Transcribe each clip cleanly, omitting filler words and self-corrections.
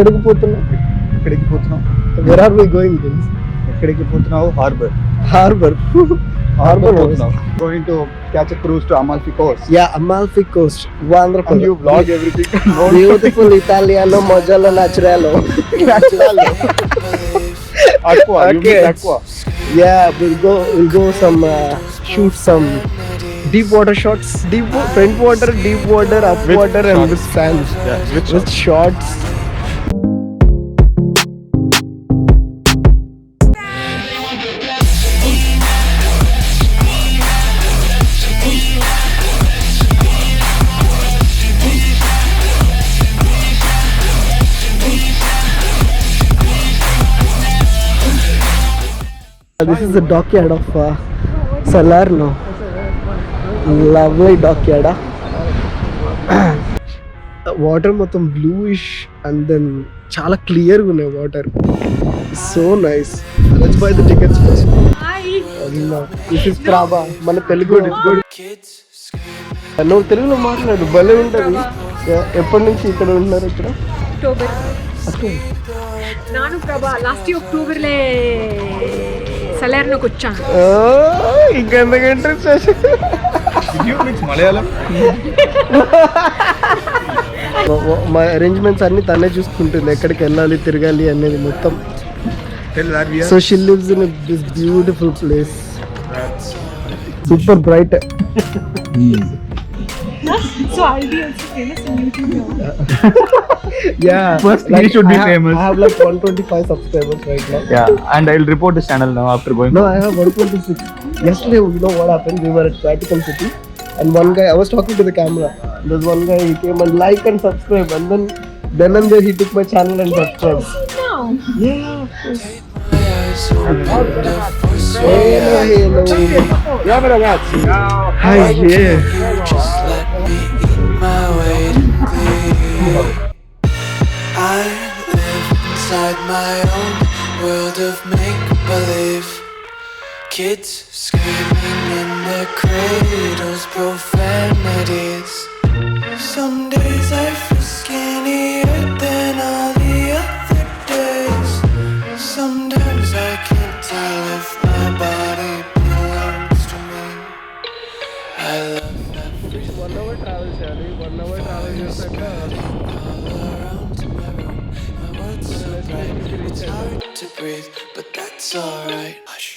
ఎక్కడికి పోతున్నావు? ఎక్కడికి పోతున్నావు? Where are we going guys? ఎక్కడికి పోతున్నావు? హార్బర్. హార్బర్ పోతున్నావు. Going to catch a cruise to Amalfi Coast. Yeah Amalfi Coast Andhra And you vlog everything. Beautiful ఇటాలియానో మొజాలో నాచురాలో Aqua. You Okay. mean aqua. Yeah, we'll go some shoot some deep water shots, front water, deep water, up With water, and shots. with sand, Yeah, with shots. This is the dockyard of Salerno. Lovely dockyard. Water మొత్తం bluish and then చాలా clear గా ఉన్నాయి water. So nice. Let's buy the tickets first. Hi. This is Prabha. మన తెలుగు నువ్వు తెలుగులో మాట్లాడు భలే ఉంటుంది. ఎప్పటి నుంచి ఇక్కడ ఉన్నారు? ఇక్కడ ಅಕ್ಟೋಬರ್. ನಾನು ಪ್ರಭಾ ಲಾಸ್ಟ್ ಅಕ್ಟೋಬರ್ಲೇ ಸಲರ್ನಕ್ಕೆ వచ్చాను. ఇంకెందుకంటే You mix Malayalam? మా అరేంజ్మెంట్స్ అన్ని తనే చూసుకుంటుంది, ఎక్కడికి వెళ్ళాలి తిరగాలి అనేది మొత్తం. Tell that we are. So she lives in this beautiful place. Super bright. So I'll be also famous on YouTube now. Yeah. First he should be famous. I have like 125 subscribers right now. Yeah, and I'll report this channel now after going. No, I have 126. Yesterday, you know what happened? We were at Vatican City, and one guy, I was talking to the camera. There's one guy, he came and like and subscribe, and then and there he took my channel and subscribed. Now. Yeah, of course. Hello. Yeah, ragazzi. Hi, yeah. Just let me eat my way to glee. I live inside my own world of make-believe. Kids screaming in their cradles, profanities. Some days I feel skinnier than all the other days. Sometimes I can't tell if my body belongs to me. I love every 1 hour travel చేయాలి. 1 hour travel చేశాక all around to my room. My words so bright, it's hard to breathe, but that's alright. Hush.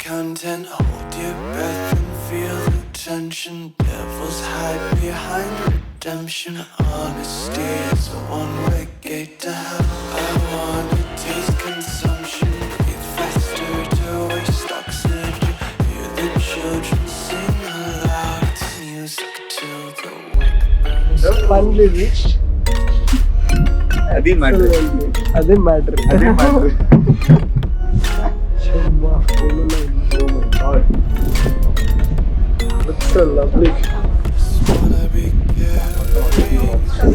Content, hold your breath and feel the tension. Devils hide behind redemption. Honesty is a one-way gate to hell. I wanna taste consumption, breathe faster to waste oxygen. Hear the children sing aloud. It's music till the wick burns. finally reached. Adi matter. అదే matter. Adi matter. Oh my god. Looks so lovely. Wanna be careful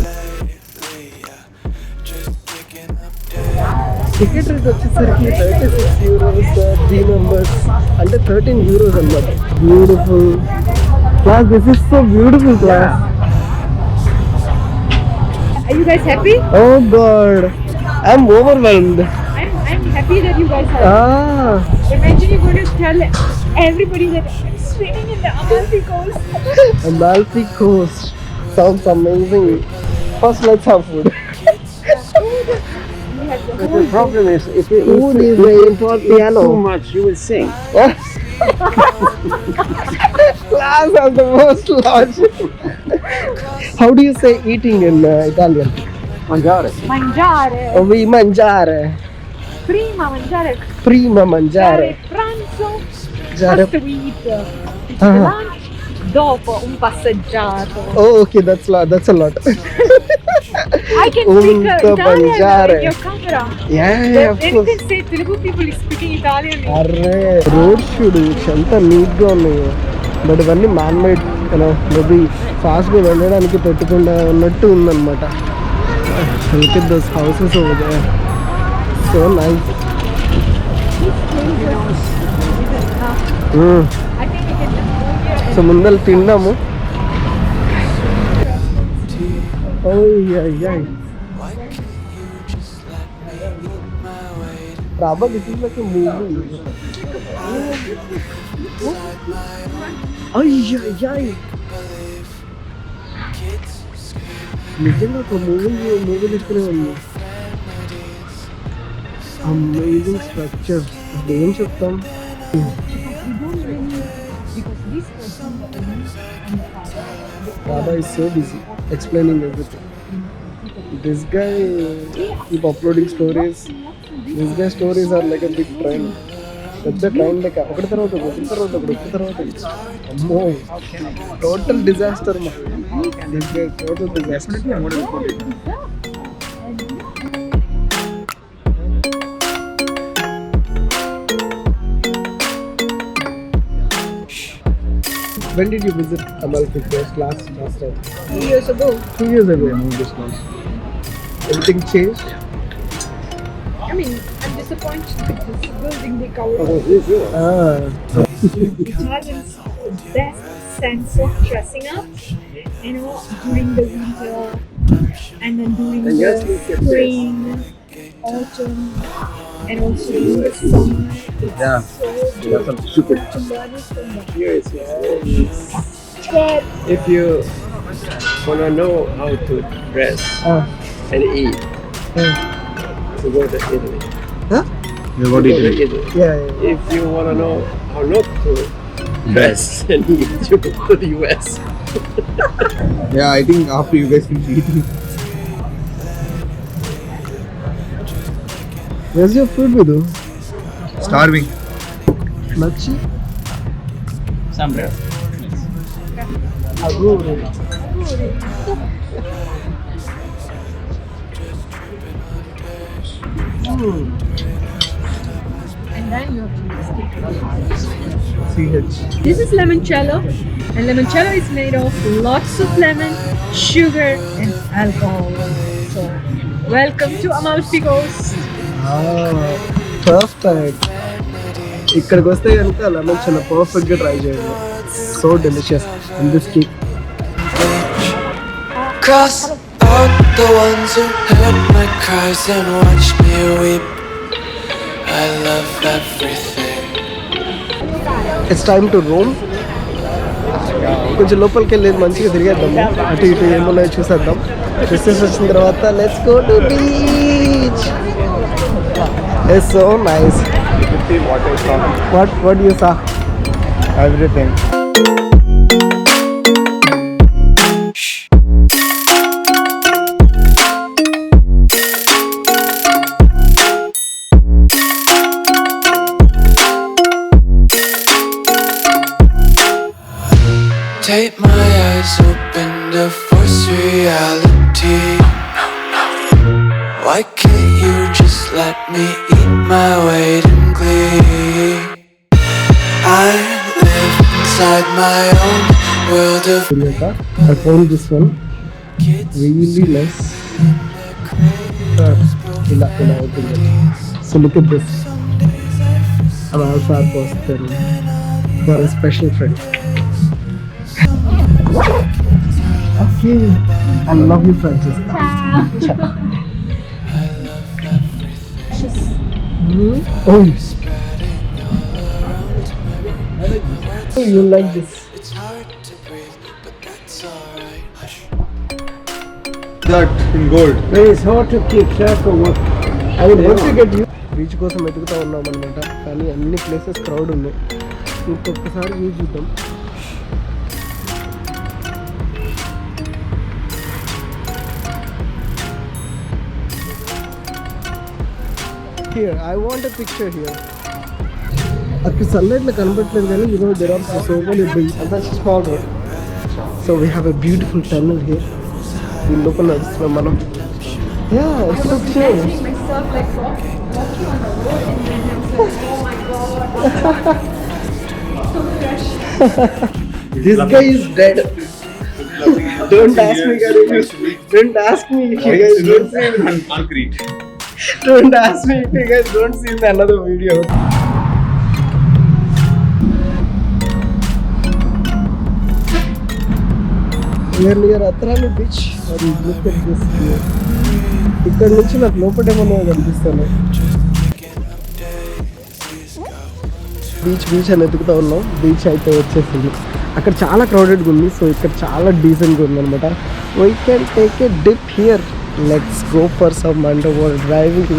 lately, yeah. Just picking up days. Ticket rate వచ్చేసరికి 36 euros 3 members అంటే 13 euros అన్నమాట. Beautiful class. This is so beautiful class. Are you guys happy? Oh god, I'm overwhelmed. I'm happy that you guys are. Imagine you're going to tell everybody that I'm swimming in the Amalfi Coast. Amalfi Coast sounds amazing. First, let's have food. The problem is, if you Food is eat very important. Piano. too much, you will sing. Class has the most logic. How do you say eating in Italian? Mangiare. Mangiare. Vi mangiare. Prima mangiare. Prima mangiare. Pranzo. Mangiare. First we eat Ah. lunch. Dopo un passeggiato. Oh, okay, that's a lot. I can speak Unka Italian mangiare. in your camera. Yeah, of Anything course. say Telugu people is speaking Italian. అరే road చూడు ఎంత నీట్గా ఉన్నాయో, but ఇవన్నీ man made maybe ఫాస్ట్గా వెళ్ళడానికి పెట్టుకుండా ఉన్నట్టు ఉందన్నమాట. Look at those houses over there, so nice. I think we can just go here. So ముందర తిన్నాము. Why can't you just let me eat my weight Prabha, this is like a movie. inside my own అయ్యాయ్, belief? Kids screaming నిజంగా ఒక movie తీసుకునే ఉంది. Amazing structure, ఏం చెప్తాం. Baba is so busy explaining everything. This guy keep uploading stories. This guy stories are like a big train. పెద్ద train లెక్క ఒకటి తర్వాత అమ్మో టోటల్ డిజాస్టర్ మా. This guy total disaster. When did you visit Amalfi Coast last time? 2 years ago. 2 years ago I moved this month. Anything changed? I mean, I'm disappointed with this building they covered. Ah. Italians best sense of dressing up, during the winter and then during the spring, autumn, and also during the summer. Yeah. So Super. Yes. If you wanna know how to dress and eat, so go to Italy. Huh? You Go got to it. Italy. Yeah. If you wanna know how not to dress and eat, you go to the US. Yeah, I think after you guys finish eating. Where's your food, Vidhu? Starving. Machi? Sombrero. Aguri. And then you have to CH. This is limoncello, and limoncello is made of lots of lemon, sugar, and alcohol. So, welcome to Amalfi Coast. Perfect. ఇక్కడికి వస్తే కనుక lemon చాలా పర్ఫెక్ట్గా try చేయండి. So delicious in this cake. Cross out the ones who heard my cries and watched me weep. I love everything. It's time to Rome. కొంచెం లోపలికి వెళ్ళి మంచిగా తిరిగేద్దాం, అటు ఇటు ఏమున్నాయో చూసేద్దాం. చూసేసి వచ్చిన తర్వాత let's go to beach. It's so nice. See what I saw. What you saw? Everything. Take my eyes open to force reality. Why can't you just let me eat my weight in glee? I live inside my own world of I found this one kids really nice. ఇలా అవుతుంది. So look at this. I'm also a poster for a special friend. Okay, I love you, Francis. Oh, you like this? It's hard to breathe, but that's alright. Hush. That in gold. It's hard to keep track of what. I would want to get you. Beach కోసం వెతుకుతూ ఉన్నాం అనమాట, కానీ అన్ని places crowd ఉన్నాయి. ఇంకొకసారి view చూద్దాం. Here, I want a picture here. అక్కడ సన్లైట్ లో కనబడట్లేదు కానీ there are so many big and that's a small road. So we have a beautiful tunnel here. దీని లోపల నడుస్తున్నాం మనం. Yeah, it's so chill. Imagining myself like walking on the road and then I was like, oh my god, so fresh. This guy is dead. Don't ask me, guys. Don't ask me if you guys don't see. Concrete. Don't ask me if you guys don't see the another video. We are near Atrani beach. And look at this view. ఇక్కడ నుంచి నాకు లోపటేమో కనిపిస్తాను. Beach అని ఎదుగుతూ ఉన్నాం. Beach అయితే వచ్చేసింది. అక్కడ చాలా క్రౌడెడ్గా ఉంది, సో ఇక్కడ చాలా డీసెంట్గా ఉంది అనమాట. We can take a dip here. Let's go for some under water driving.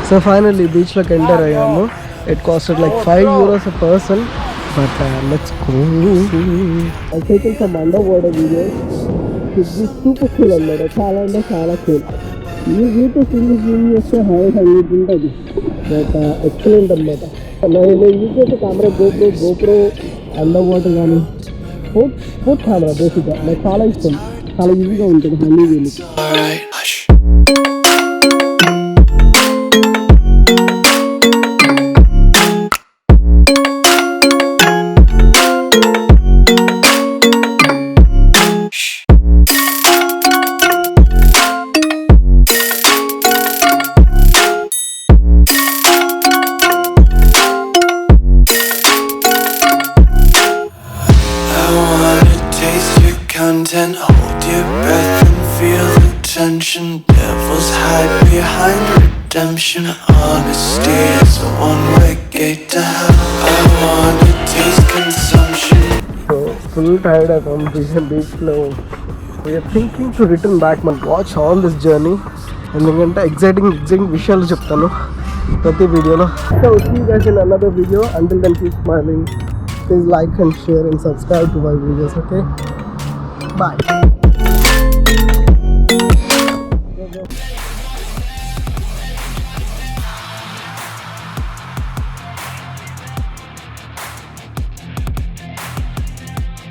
So finally బీచ్లోకి ఎంటర్ అయ్యాము. It costed like €5 a person, but let's go. I'll take some underwater videos. It's super cool అన్నమాట. చాలా అంటే చాలా cool. ఈ వీటితో swim చేస్తే hundred ఉంటుంది, బట్ ఎక్సలెంట్ అనమాట. నేను యూజ్ చేసే కెమెరా గోప్రో అండర్ వాటర్ కానీ స్పోర్ట్స్ కెమెరా బేసిక్గా నాకు చాలా ఇష్టం. చాలా ఈజీగా ఉంటుంది హనీ వీళ్ళకి. Alright, hush. Content, hold your breath and feel the tension. Devils hide behind redemption. Honesty is a one-way gate to hell. I wanna taste consumption. So full tired అయిపోయాం బీచ్లో. We're thinking to return back man watch all this journey. ఎందుకంటే exciting విషయాలు చెప్తాను ప్రతి వీడియోలో. So see you guys in another video. Until then keep smiling. Please like and share and subscribe to my videos, okay? Bye.